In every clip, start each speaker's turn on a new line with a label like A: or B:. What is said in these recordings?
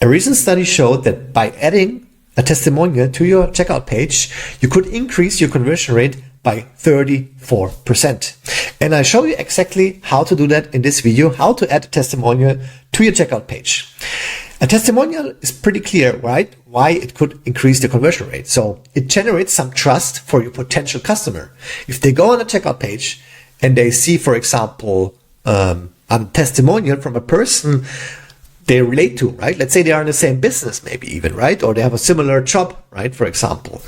A: A recent study showed that by adding a testimonial to your checkout page, you could increase your conversion rate by 34%. And I show you exactly how to do that in this video, how to add a testimonial to your checkout page. A testimonial is pretty clear, right? Why it could increase the conversion rate. So it generates some trust for your potential customer. If they go on a checkout page and they see, for example, a testimonial from a person they relate to, right? Let's say they are in the same business, maybe even, right? Or they have a similar job, right? For example,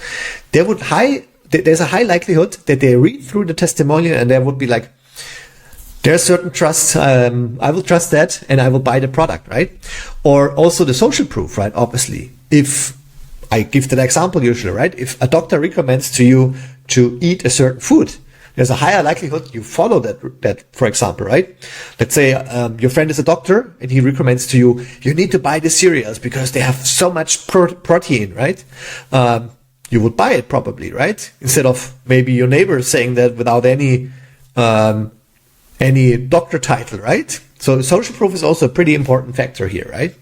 A: there's a high likelihood that they read through the testimonial and there would be like, there's certain trust. I will trust that and I will buy the product, right? Or also the social proof, right? Obviously, if I give that example usually, right? If a doctor recommends to you to eat a certain food, there's a higher likelihood you follow that, for example, right? Let's say your friend is a doctor and he recommends to you, you need to buy the cereals because they have so much protein, right? You would buy it probably, right? Instead of maybe your neighbor saying that without any doctor title, right? So social proof is also a pretty important factor here, right?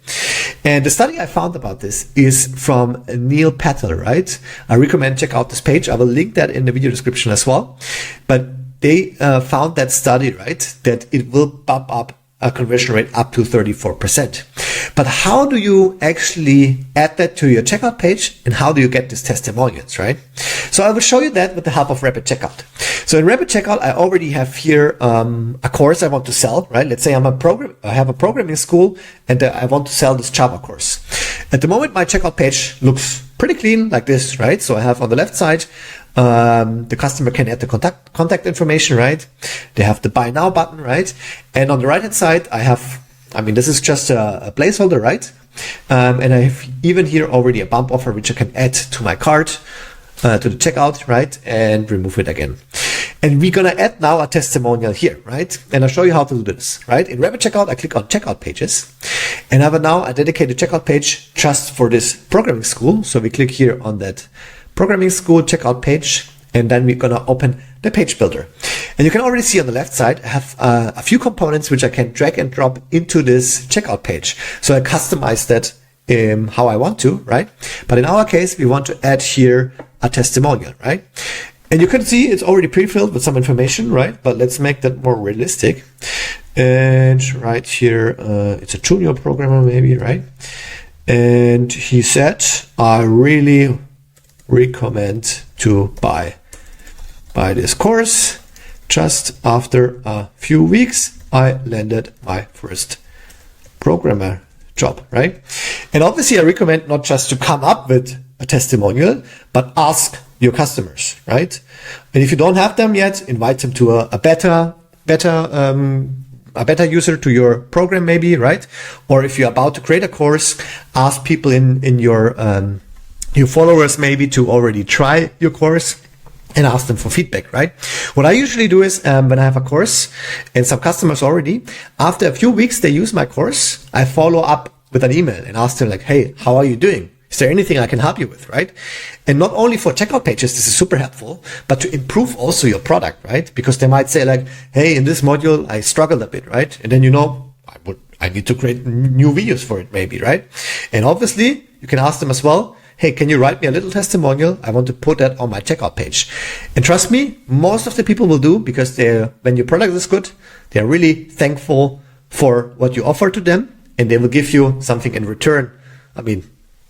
A: And the study I found about this is from Neil Patel, right? I recommend check out this page. I will link that in the video description as well. But they found that study, right? That it will bump up a conversion rate up to 34%. But how do you actually add that to your checkout page and how do you get these testimonials, right? So I will show you that with the help of Rapid Checkout. So in Rapid Checkout, I already have here a course I want to sell, right? Let's say I have a programming school and I want to sell this Java course. At the moment, my checkout page looks pretty clean like this, right? So I have on the left side, the customer can add the contact information, right? They have the buy now button, right? And on the right hand side, this is just a placeholder, right? And I have even here already a bump offer, which I can add to my cart, to the checkout, right? And remove it again. And we're going to add now a testimonial here, right? And I'll show you how to do this, right? In Rapid Checkout, I click on checkout pages and I have now a dedicated checkout page just for this programming school. So we click here on that programming school checkout page, and then we're going to open the page builder. And you can already see on the left side, I have a few components which I can drag and drop into this checkout page. So I customize that how I want to, right? But in our case, we want to add here a testimonial, right? And you can see it's already pre-filled with some information, right? But let's make that more realistic. And right here, it's a junior programmer maybe, right? And he said, I really recommend to buy this course. Just after a few weeks, I landed my first programmer job, right? And obviously I recommend not just to come up with a testimonial, but ask your customers, right? And if you don't have them yet, invite them to a beta user to your program maybe, right? Or if you're about to create a course, ask people in your followers maybe to already try your course and ask them for feedback, right? What I usually do is when I have a course and some customers already, after a few weeks they use my course, I follow up with an email and ask them like, hey, how are you doing? Is there anything I can help you with, right? And not only for checkout pages, this is super helpful, but to improve also your product, right? Because they might say like, hey, in this module, I struggled a bit, right? And then, I need to create new videos for it maybe, right? And obviously you can ask them as well, hey, can you write me a little testimonial? I want to put that on my checkout page. And trust me, most of the people will do because when your product is good, they're really thankful for what you offer to them and they will give you something in return.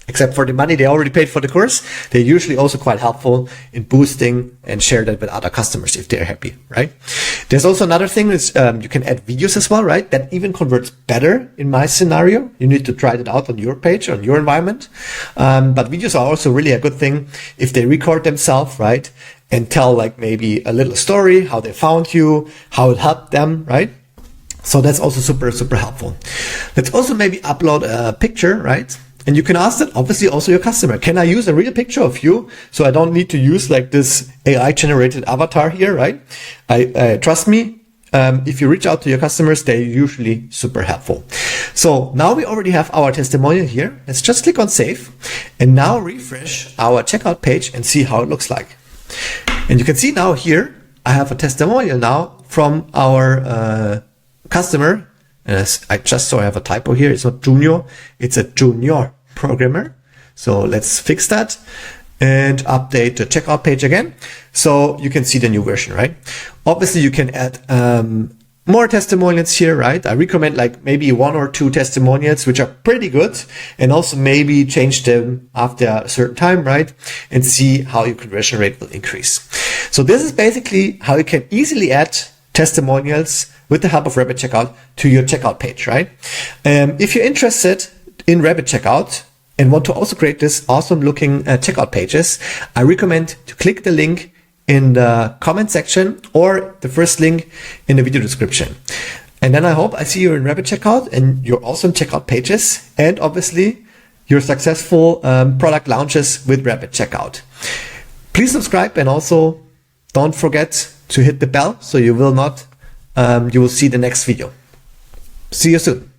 A: Except for the money they already paid for the course, they're usually also quite helpful in boosting and share that with other customers if they're happy, right? There's also another thing is you can add videos as well, right? That even converts better in my scenario. You need to try that out on your page, on your environment. But videos are also really a good thing if they record themselves, right? And tell like maybe a little story, how they found you, how it helped them, right? So that's also super, super helpful. Let's also maybe upload a picture, right? And you can ask that obviously also your customer, can I use a real picture of you? So I don't need to use like this AI generated avatar here, right? Trust me, if you reach out to your customers, they're usually super helpful. So now we already have our testimonial here. Let's just click on save and now refresh our checkout page and see how it looks like. And you can see now here, I have a testimonial now from our customer And I just saw I have a typo here. It's not junior, it's a junior programmer. So let's fix that and update the checkout page again. So you can see the new version, right? Obviously you can add more testimonials here, right? I recommend like maybe 1 or 2 testimonials, which are pretty good, and also maybe change them after a certain time, right? And see how your conversion rate will increase. So this is basically how you can easily add testimonials with the help of Rapid Checkout to your checkout page, right? If you're interested in Rapid Checkout and want to also create this awesome looking checkout pages, I recommend to click the link in the comment section or the first link in the video description. And then I hope I see you in Rapid Checkout and your awesome checkout pages, and obviously your successful product launches with Rapid Checkout. Please subscribe, and also don't forget to hit the bell so you will see the next video. See you soon.